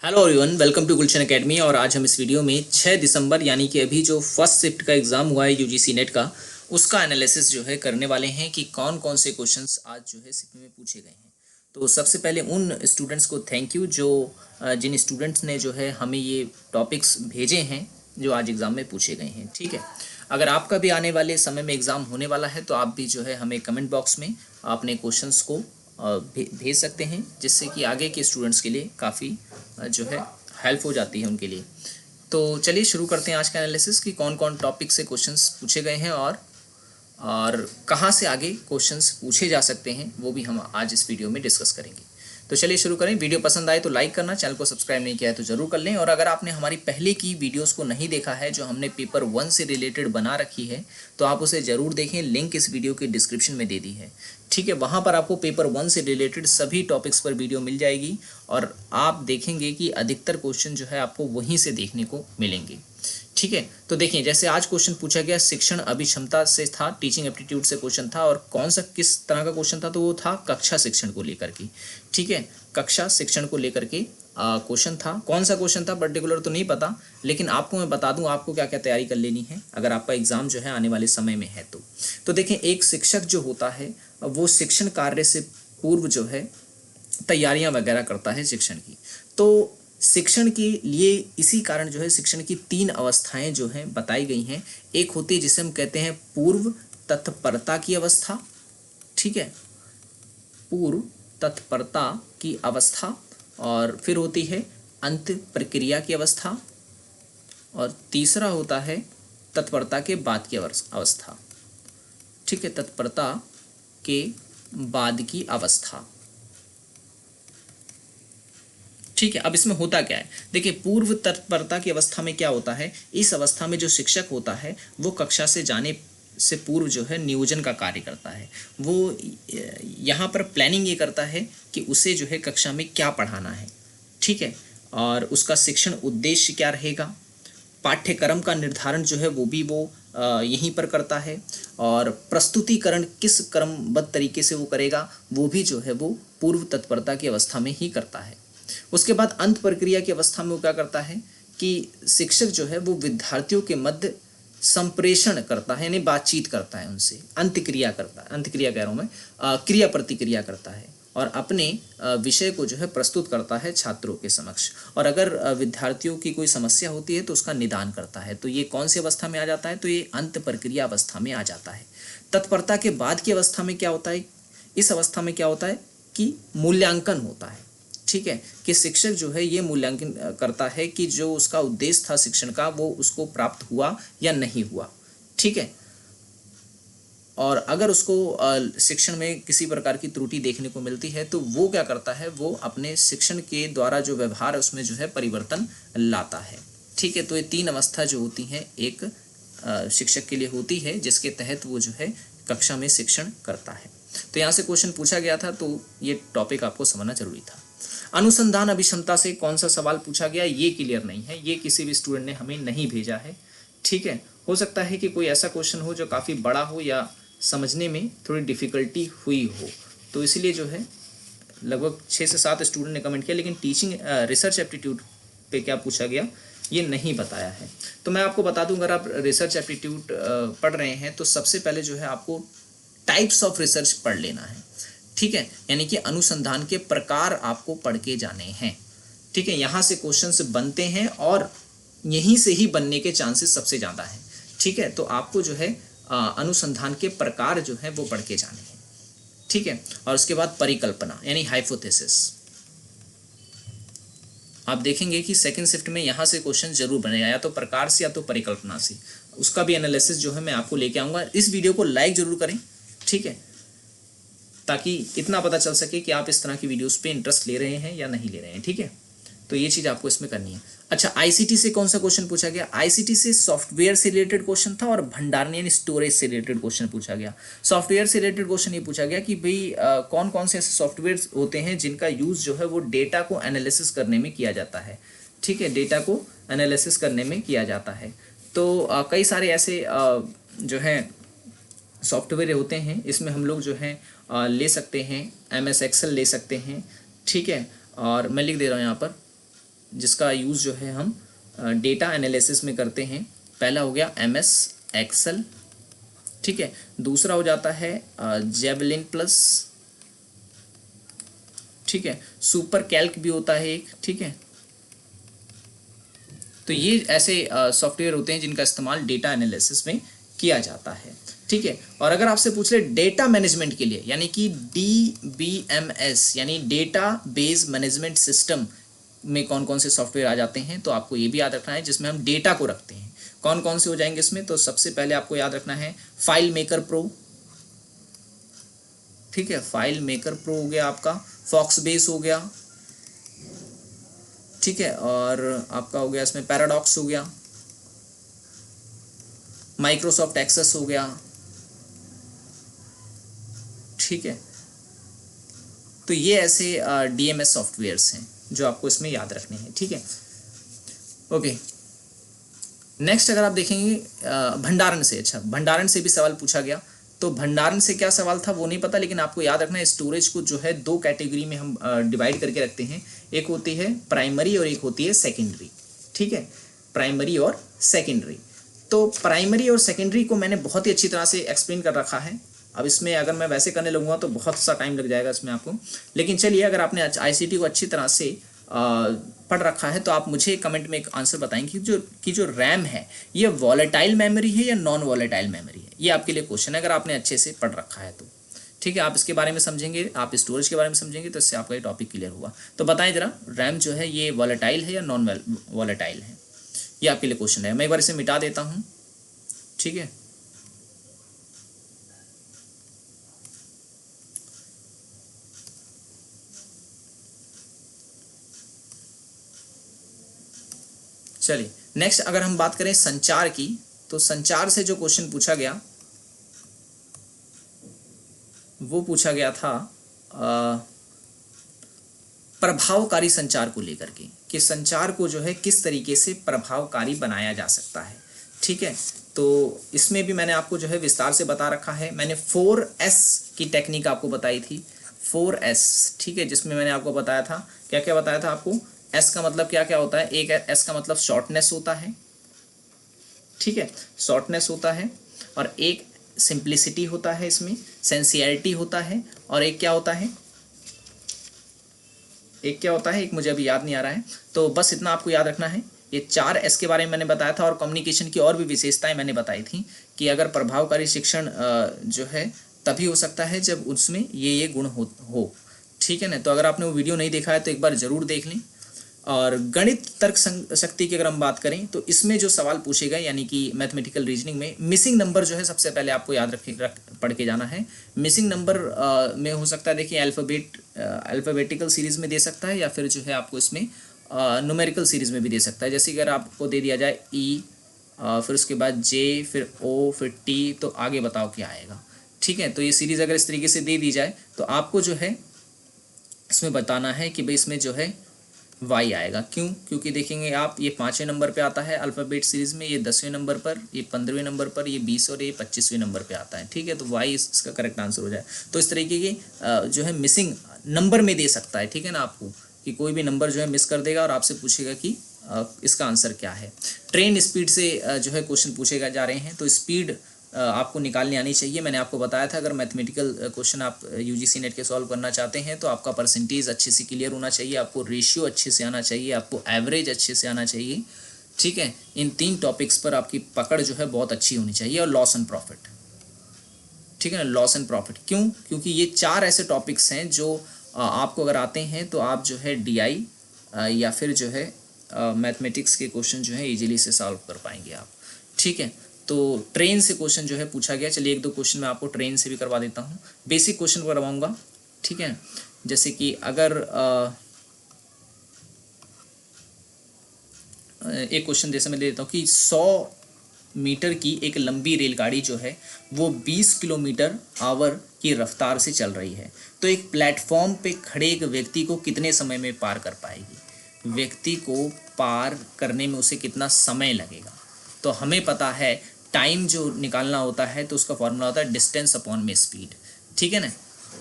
Hello everyone, welcome to Gulshan academy. और आज हम इस वीडियो में 6 दिसंबर यानी कि अभी जो फर्स्ट शिफ्ट का एग्ज़ाम हुआ है यूजीसी नेट का, उसका एनालिसिस जो है करने वाले हैं कि कौन कौन से क्वेश्चंस आज जो है शिफ्ट में पूछे गए हैं। तो सबसे पहले उन स्टूडेंट्स को थैंक यू जो जिन स्टूडेंट्स ने जो है हमें ये टॉपिक्स भेजे हैं जो आज एग्ज़ाम में पूछे गए हैं। ठीक है, अगर आपका भी आने वाले समय में एग्ज़ाम होने वाला है तो आप भी जो है हमें कमेंट बॉक्स में अपने क्वेश्चंस को भेज सकते हैं, जिससे कि आगे के स्टूडेंट्स के लिए काफ़ी जो है हेल्प हो जाती है उनके लिए। तो चलिए शुरू करते हैं आज का एनालिसिस कि कौन कौन टॉपिक से क्वेश्चंस पूछे गए हैं और कहाँ से आगे क्वेश्चंस पूछे जा सकते हैं, वो भी हम आज इस वीडियो में डिस्कस करेंगे। तो चलिए शुरू करें। वीडियो पसंद आए तो लाइक करना, चैनल को सब्सक्राइब नहीं किया है तो ज़रूर कर लें। और अगर आपने हमारी पहले की वीडियोस को नहीं देखा है जो हमने पेपर 1 से रिलेटेड बना रखी है, तो आप उसे ज़रूर देखें। लिंक इस वीडियो के डिस्क्रिप्शन में दे दी है। ठीक है, वहाँ पर आपको पेपर 1 से रिलेटेड सभी टॉपिक्स पर वीडियो मिल जाएगी और आप देखेंगे कि अधिकतर क्वेश्चन जो है आपको वहीं से देखने को मिलेंगे। ठीक है, तो देखिए जैसे आज क्वेश्चन पूछा गया शिक्षण अभिक्षमता से था, टीचिंग एप्टीट्यूड से क्वेश्चन था। और कौन सा किस तरह का क्वेश्चन था, तो वो था कक्षा शिक्षण को लेकर के। ठीक है, कक्षा शिक्षण को लेकर के क्वेश्चन था। कौन सा क्वेश्चन था पर्टिकुलर तो नहीं पता, लेकिन आपको मैं बता दूं आपको क्या क्या तैयारी कर लेनी है अगर आपका एग्जाम जो है आने वाले समय में है तो देखिए, एक शिक्षक जो होता है वो शिक्षण कार्य से पूर्व जो है तैयारियां वगैरह करता है शिक्षण की। तो शिक्षण के लिए इसी कारण जो है शिक्षण की 3 अवस्थाएं जो हैं बताई गई हैं। एक होती है जिसे हम कहते हैं पूर्व तत्परता की अवस्था। ठीक है, पूर्व तत्परता की अवस्था। और फिर होती है अंत प्रक्रिया की अवस्था। और तीसरा होता है तत्परता के बाद की अवस्था। ठीक है, तत्परता के बाद की अवस्था। ठीक है, अब इसमें होता क्या है, देखिए पूर्व तत्परता की अवस्था में क्या होता है, इस अवस्था में जो शिक्षक होता है वो कक्षा से जाने से पूर्व जो है नियोजन का कार्य करता है। वो यहाँ पर प्लानिंग ये करता है कि उसे जो है कक्षा में क्या पढ़ाना है। ठीक है, और उसका शिक्षण उद्देश्य क्या रहेगा, पाठ्यक्रम का निर्धारण जो है वो भी वो यहीं पर करता है। और प्रस्तुतिकरण किस क्रमबद्ध तरीके से वो करेगा वो भी जो है वो पूर्व तत्परता की अवस्था में ही करता है। उसके बाद अंत प्रक्रिया की अवस्था में वो क्या करता है कि शिक्षक जो है वो विद्यार्थियों के मध्य संप्रेषण करता है, यानी बातचीत करता है उनसे, अंतक्रिया करता है, अंतक्रिया कह रहा हूँ मैं, क्रिया प्रतिक्रिया करता है और अपने विषय को जो है प्रस्तुत करता है छात्रों के समक्ष। और अगर विद्यार्थियों की कोई समस्या होती है तो उसका निदान करता है। तो ये कौन सी अवस्था में आ जाता है, तो ये अंत प्रक्रिया अवस्था में आ जाता है। तत्परता के बाद की अवस्था में क्या होता है, इस अवस्था में क्या होता है कि मूल्यांकन होता है। ठीक है, कि शिक्षक जो है ये मूल्यांकन करता है कि जो उसका उद्देश्य था शिक्षण का वो उसको प्राप्त हुआ या नहीं हुआ। ठीक है, और अगर उसको शिक्षण में किसी प्रकार की त्रुटि देखने को मिलती है तो वो क्या करता है, वो अपने शिक्षण के द्वारा जो व्यवहार है उसमें जो है परिवर्तन लाता है। ठीक है, तो ये 3 अवस्था जो होती हैं एक शिक्षक के लिए होती है जिसके तहत वो जो है कक्षा में शिक्षण करता है। तो यहाँ से क्वेश्चन पूछा गया था तो ये टॉपिक आपको समझना जरूरी था। अनुसंधान अभिक्षमता से कौन सा सवाल पूछा गया ये क्लियर नहीं है, ये किसी भी स्टूडेंट ने हमें नहीं भेजा है। ठीक है, हो सकता है कि कोई ऐसा क्वेश्चन हो जो काफ़ी बड़ा हो या समझने में थोड़ी डिफ़िकल्टी हुई हो, तो इसलिए जो है लगभग 6 से 7 स्टूडेंट ने कमेंट किया, लेकिन टीचिंग रिसर्च एप्टीट्यूड पे क्या पूछा गया ये नहीं बताया है। तो मैं आपको बता दूं, अगर आप रिसर्च एप्टीट्यूड पढ़ रहे हैं तो सबसे पहले जो है आपको टाइप्स ऑफ रिसर्च पढ़ लेना है। ठीक है, यानी कि अनुसंधान के प्रकार आपको पढ़ के जाने हैं। ठीक है, यहाँ से क्वेश्चंस बनते हैं और यहीं से ही बनने के चांसेस सबसे ज़्यादा हैं। ठीक है, तो आपको जो है अनुसंधान के प्रकार जो है वो पढ़ के जाने हैं। ठीक है, और उसके बाद परिकल्पना यानी हाइपोथेसिस। आप देखेंगे कि सेकंड शिफ्ट में यहाँ से क्वेश्चन जरूर बनेगा, या तो प्रकार से या तो परिकल्पना से। उसका भी एनालिसिस जो है मैं आपको लेके आऊँगा। इस वीडियो को लाइक जरूर करें, ठीक है, ताकि इतना पता चल सके कि आप इस तरह की वीडियोस पे इंटरेस्ट ले रहे हैं या नहीं ले रहे हैं। ठीक है, तो ये चीज़ आपको इसमें करनी है। अच्छा, आईसीटी से कौन सा क्वेश्चन पूछा गया, आईसीटी से सॉफ्टवेयर से रिलेटेड क्वेश्चन था और भंडारण यानी स्टोरेज से रिलेटेड क्वेश्चन पूछा गया। सॉफ्टवेयर से रिलेटेड क्वेश्चन ये पूछा गया कि भाई कौन कौन से ऐसे सॉफ्टवेयर होते हैं जिनका यूज़ जो है वो डेटा को एनालिसिस करने में किया जाता है। ठीक है, डेटा को एनालिसिस करने में किया जाता है। तो कई सारे ऐसे जो हैं सॉफ्टवेयर होते हैं, इसमें हम लोग जो है ले सकते हैं MS एक्सेल ले सकते हैं। ठीक है, और मैं लिख दे रहा हूँ यहाँ पर जिसका यूज़ जो है हम डेटा एनालिसिस में करते हैं। पहला हो गया MS एक्सेल, ठीक है। दूसरा हो जाता है जेवलिन प्लस, ठीक है। सुपर कैल्क भी होता है एक, ठीक है। तो ये ऐसे सॉफ्टवेयर होते हैं जिनका इस्तेमाल डेटा एनालिसिस में किया जाता है, ठीक है। और अगर आपसे पूछ ले डेटा मैनेजमेंट के लिए, यानी कि DBMS यानी डेटा बेस मैनेजमेंट सिस्टम में कौन कौन से सॉफ्टवेयर आ जाते हैं, तो आपको ये भी याद रखना है जिसमें हम डेटा को रखते हैं। कौन कौन से हो जाएंगे इसमें, तो सबसे पहले आपको याद रखना है फाइल मेकर प्रो, ठीक है। फाइल मेकर प्रो हो गया आपका, फॉक्स बेस हो गया, ठीक है। और आपका हो गया इसमें पैराडॉक्स हो गया, माइक्रोसॉफ्ट एक्सेस हो गया, ठीक है। तो ये ऐसे DMS सॉफ्टवेयर्स हैं जो आपको इसमें याद रखने हैं, ठीक है। ओके, नेक्स्ट अगर आप देखेंगे भंडारण से, अच्छा भंडारण से भी सवाल पूछा गया। तो भंडारण से क्या सवाल था वो नहीं पता, लेकिन आपको याद रखना है स्टोरेज को जो है दो कैटेगरी में हम डिवाइड करके रखते हैं। एक होती है प्राइमरी और एक होती है सेकेंडरी, ठीक है। प्राइमरी और सेकेंडरी, तो प्राइमरी और सेकेंडरी को मैंने बहुत ही अच्छी तरह से एक्सप्लेन कर रखा है। अब इसमें अगर मैं वैसे करने लगूंगा तो बहुत सा टाइम लग जाएगा इसमें आपको, लेकिन चलिए अगर आपने ICT को अच्छी तरह से पढ़ रखा है तो आप मुझे कमेंट में एक आंसर बताएंगे कि जो रैम है ये वॉलेटाइल मेमोरी है या नॉन वॉलेटाइल मेमोरी है। ये आपके लिए क्वेश्चन है अगर आपने अच्छे से पढ़ रखा है तो, ठीक है। आप इसके बारे में समझेंगे, आप स्टोरेज के बारे में समझेंगे, तो इससे आपका ये टॉपिक क्लियर हुआ। तो बताएं जरा, रैम जो है ये वॉलेटाइल है या नॉन वॉलेटाइल है, ये आपके लिए क्वेश्चन है। मैं एक बार इसे मिटा देता हूँ, ठीक है। चलिए नेक्स्ट अगर हम बात करें संचार की, तो संचार से जो क्वेश्चन पूछा गया वो पूछा गया था प्रभावकारी संचार को लेकर के, कि संचार को जो है किस तरीके से प्रभावकारी बनाया जा सकता है, ठीक है। तो इसमें भी मैंने आपको जो है विस्तार से बता रखा है। मैंने 4S की टेक्निक आपको बताई थी, 4S, ठीक है, जिसमें मैंने आपको बताया था, क्या क्या बताया था आपको। S का मतलब क्या क्या होता है, एक S का मतलब शॉर्टनेस होता है, ठीक है, शॉर्टनेस होता है। और एक सिंप्लिसिटी होता है, इसमें सेंसियरिटी होता है, और एक क्या होता है, एक मुझे अभी याद नहीं आ रहा है। तो बस इतना आपको याद रखना है। ये 4S के बारे में मैंने बताया था, और कम्युनिकेशन की और भी विशेषताएं मैंने बताई थी कि अगर प्रभावकारी शिक्षण जो है तभी हो सकता है जब उसमें ये गुण हो, ठीक है ना। तो अगर आपने वो वीडियो नहीं देखा है तो एक बार ज़रूर देख लें। और गणित तर्क शक्ति की अगर हम बात करें तो इसमें जो सवाल पूछे गए, यानी कि मैथमेटिकल रीजनिंग में मिसिंग नंबर जो है सबसे पहले आपको याद पढ़ के जाना है। मिसिंग नंबर में हो सकता है, देखिए अल्फ़ाबेटिकल सीरीज़ में दे सकता है, या फिर जो है आपको इसमें न्यूमेरिकल सीरीज़ में भी दे सकता है। जैसे अगर आपको दे दिया जाए E, फिर उसके बाद J, फिर O, फिर T, तो आगे बताओ क्या आएगा, ठीक है। तो ये सीरीज़ अगर इस तरीके से दे दी जाए तो आपको जो है इसमें बताना है कि भाई इसमें जो है Y आएगा। क्यों? क्योंकि देखेंगे आप, ये 5वें नंबर पे आता है अल्फ़ाबेट सीरीज़ में, ये 10वें नंबर पर, ये 15वें नंबर पर, ये 20 और ये 25वें नंबर पे आता है, ठीक है। तो Y इसका करेक्ट आंसर हो जाए। तो इस तरीके की जो है मिसिंग नंबर में दे सकता है, ठीक है ना, आपको कि कोई भी नंबर जो है मिस कर देगा और आपसे पूछेगा कि इसका आंसर क्या है। ट्रेन स्पीड से जो है क्वेश्चन पूछेगा जा रहे हैं, तो स्पीड आपको निकालनी आनी चाहिए। मैंने आपको बताया था अगर मैथमेटिकल क्वेश्चन आप UGC नेट के सॉल्व करना चाहते हैं तो आपका परसेंटेज अच्छे से क्लियर होना चाहिए, आपको रेशियो अच्छे से आना चाहिए, आपको एवरेज अच्छे से आना चाहिए, ठीक है। इन 3 टॉपिक्स पर आपकी पकड़ जो है बहुत अच्छी होनी चाहिए। और लॉस एंड प्रॉफिट, ठीक है ना, लॉस एंड प्रॉफिट। क्यों? क्योंकि ये 4 ऐसे टॉपिक्स हैं जो आपको अगर आते हैं तो आप जो है DI या फिर जो है मैथमेटिक्स के क्वेश्चन जो है ईजिली से सॉल्व कर पाएंगे आप, ठीक है। तो ट्रेन से क्वेश्चन जो है पूछा गया। चलिए 1-2 क्वेश्चन मैं आपको ट्रेन से भी करवा देता हूँ, बेसिक क्वेश्चन करवाऊँगा, ठीक है। जैसे कि अगर एक क्वेश्चन जैसे मैं ले लेता हूँ कि 100 मीटर की एक लंबी रेलगाड़ी जो है वो 20 किलोमीटर आवर की रफ्तार से चल रही है, तो एक प्लेटफॉर्म पे खड़े एक व्यक्ति को कितने समय में पार कर पाएगी। व्यक्ति को पार करने में उसे कितना समय लगेगा। तो हमें पता है टाइम जो निकालना होता है तो उसका फॉर्मूला होता है डिस्टेंस अपॉन में स्पीड, ठीक है ना।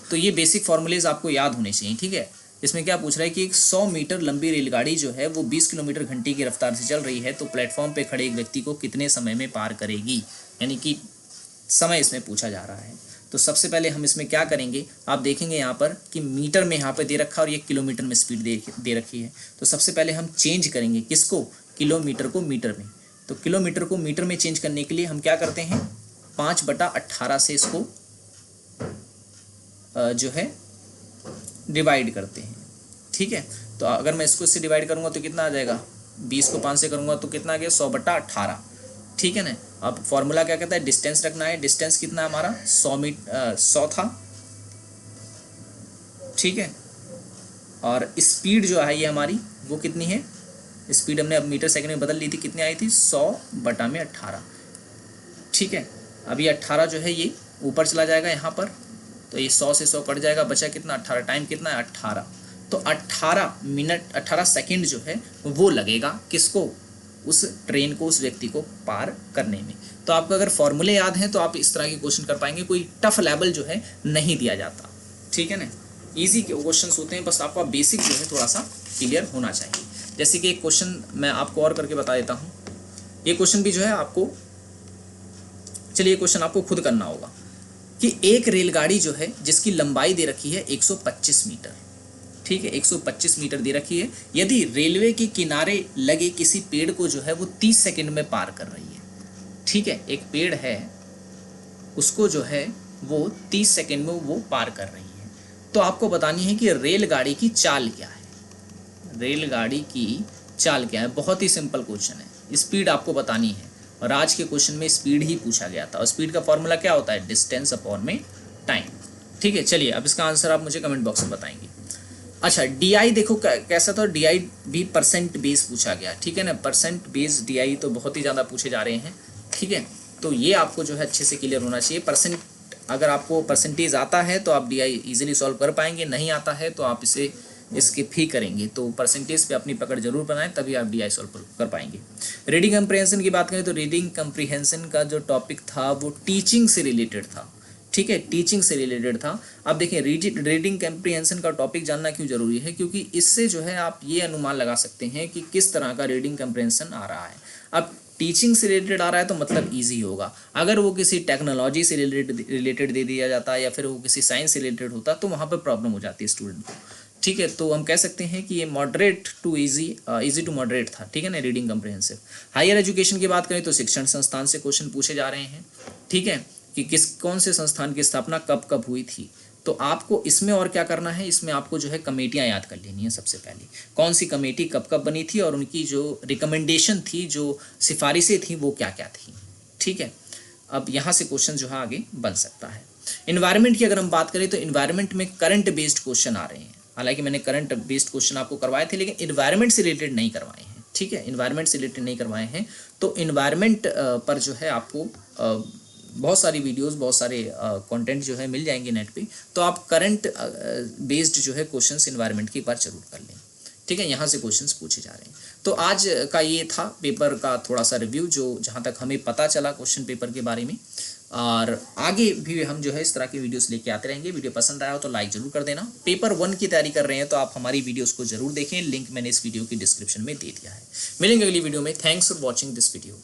तो ये बेसिक फॉर्मूलेज आपको याद होने चाहिए, ठीक है। इसमें क्या पूछ रहा है कि एक 100 मीटर लंबी रेलगाड़ी जो है वो 20 किलोमीटर घंटे की रफ्तार से चल रही है, तो प्लेटफॉर्म पे खड़े एक व्यक्ति को कितने समय में पार करेगी, यानी कि समय इसमें पूछा जा रहा है। तो सबसे पहले हम इसमें क्या करेंगे, आप देखेंगे यहाँ पर कि मीटर में यहाँ पर दे रखा है और ये किलोमीटर में स्पीड दे रखी है। तो सबसे पहले हम चेंज करेंगे किसको, किलोमीटर को मीटर में। तो किलोमीटर को मीटर में चेंज करने के लिए हम क्या करते हैं, 5/18 से इसको जो है डिवाइड करते हैं। ठीक है, तो अगर मैं इसको इससे डिवाइड करूँगा तो कितना आ जाएगा, 20 को 5 से करूँगा तो कितना आ गया, 100/18। ठीक है ना। अब फॉर्मूला क्या कहता है, डिस्टेंस रखना है। डिस्टेंस कितना है हमारा, 100 था। ठीक है, और स्पीड जो है ये हमारी वो कितनी है, स्पीड हमने अब मीटर सेकंड में बदल ली थी, कितनी आई थी, 100/18। ठीक है, अब ये 18 जो है ये ऊपर चला जाएगा यहाँ पर, तो ये 100 से 100 कट जाएगा, बचा कितना, 18। टाइम कितना है, 18। तो 18 मिनट 18 सेकंड जो है वो लगेगा किसको, उस ट्रेन को, उस व्यक्ति को पार करने में। तो आपको अगर फॉर्मूले याद हैं तो आप इस तरह के क्वेश्चन कर पाएंगे, कोई टफ लेवल जो है नहीं दिया जाता। ठीक है ना, ईजी के क्वेश्चन होते हैं, बस आपका बेसिक जो है थोड़ा सा क्लियर होना चाहिए। जैसे कि एक क्वेश्चन मैं आपको और करके बता देता हूँ, ये क्वेश्चन भी जो है आपको, चलिए क्वेश्चन आपको खुद करना होगा कि एक रेलगाड़ी जो है जिसकी लंबाई दे रखी है 125 मीटर। ठीक है, 125 मीटर दे रखी है, यदि रेलवे के किनारे लगे किसी पेड़ को जो है वो 30 सेकंड में पार कर रही है। ठीक है, एक पेड़ है, उसको जो है वो 30 सेकंड में वो पार कर रही है। तो आपको बतानी है कि रेलगाड़ी की चाल क्या है, रेलगाड़ी की चाल क्या है। बहुत ही सिंपल क्वेश्चन है, स्पीड आपको बतानी है, और आज के क्वेश्चन में स्पीड ही पूछा गया था, और स्पीड का फॉर्मूला क्या होता है, डिस्टेंस अपॉन में टाइम। ठीक है, चलिए अब इसका आंसर आप मुझे कमेंट बॉक्स में बताएंगे। अच्छा, DI देखो कैसा था, DI भी परसेंट बेस पूछा गया। ठीक है ना, परसेंट बेस DI तो बहुत ही ज़्यादा पूछे जा रहे हैं। ठीक है, तो ये आपको जो है अच्छे से क्लियर होना चाहिए। परसेंट, अगर आपको परसेंटेज आता है तो आप DI इजीली सॉल्व कर पाएंगे, नहीं आता है तो आप इसे स्किप ही करेंगे। तो परसेंटेज पे अपनी पकड़ जरूर बनाएं, तभी आप DI सॉल्व कर पाएंगे। रीडिंग कंप्रीहेंशन की बात करें तो रीडिंग कंप्रीहेंशन का जो टॉपिक था वो टीचिंग से रिलेटेड था। ठीक है, टीचिंग से रिलेटेड था। अब देखिए, रीडिंग कंप्रीहेंशन का टॉपिक जानना क्यों जरूरी है, क्योंकि इससे जो है आप ये अनुमान लगा सकते हैं कि किस तरह का रीडिंग कंप्रीहेंशन आ रहा है। अब टीचिंग से रिलेटेड आ रहा है तो मतलब इजी होगा। अगर वो किसी टेक्नोलॉजी से रिलेटेड दे दिया जाता है या फिर वो किसी साइंस से रिलेटेड होता तो वहाँ पर प्रॉब्लम हो जाती है स्टूडेंट को। ठीक है, तो हम कह सकते हैं कि ये moderate to easy to moderate था। ठीक है ना, रीडिंग कंप्रीहेंसिव। हायर एजुकेशन की बात करें तो शिक्षण संस्थान से क्वेश्चन पूछे जा रहे हैं। ठीक है, कि कौन से संस्थान की स्थापना कब कब हुई थी। तो आपको इसमें और क्या करना है, इसमें आपको जो है कमेटियां याद कर लेनी है। सबसे पहले कौन सी कमेटी कब कब बनी थी और उनकी जो रिकमेंडेशन थी, जो सिफारिशें थी, वो क्या क्या थी। ठीक है, अब यहाँ से क्वेश्चन जो है आगे बन सकता है। इन्वायरमेंट की अगर हम बात करें तो इन्वायरमेंट में करंट बेस्ड क्वेश्चन आ रहे हैं। हालांकि मैंने करंट बेस्ड क्वेश्चन आपको करवाए थे, लेकिन इन्वायरमेंट से रिलेटेड नहीं करवाए हैं। ठीक है, इन्वायरमेंट से रिलेटेड नहीं करवाए हैं। तो इन्वायरमेंट पर जो है आपको बहुत सारी वीडियोस, बहुत सारे कंटेंट जो है मिल जाएंगे नेट पे। तो आप करंट बेस्ड जो है क्वेश्चंस इन्वायरमेंट के बार जरूर कर लें। ठीक है, यहाँ से क्वेश्चंस पूछे जा रहे हैं। तो आज का ये था पेपर का थोड़ा सा रिव्यू, जो जहाँ तक हमें पता चला क्वेश्चन पेपर के बारे में। और आगे भी हम जो है इस तरह की वीडियोस लेके आते रहेंगे। वीडियो पसंद आया हो तो लाइक जरूर कर देना। पेपर 1 की तैयारी कर रहे हैं तो आप हमारी वीडियोस को जरूर देखें, लिंक मैंने इस वीडियो की डिस्क्रिप्शन में दे दिया है। मिलेंगे अगली वीडियो में। Thanks for watching this video.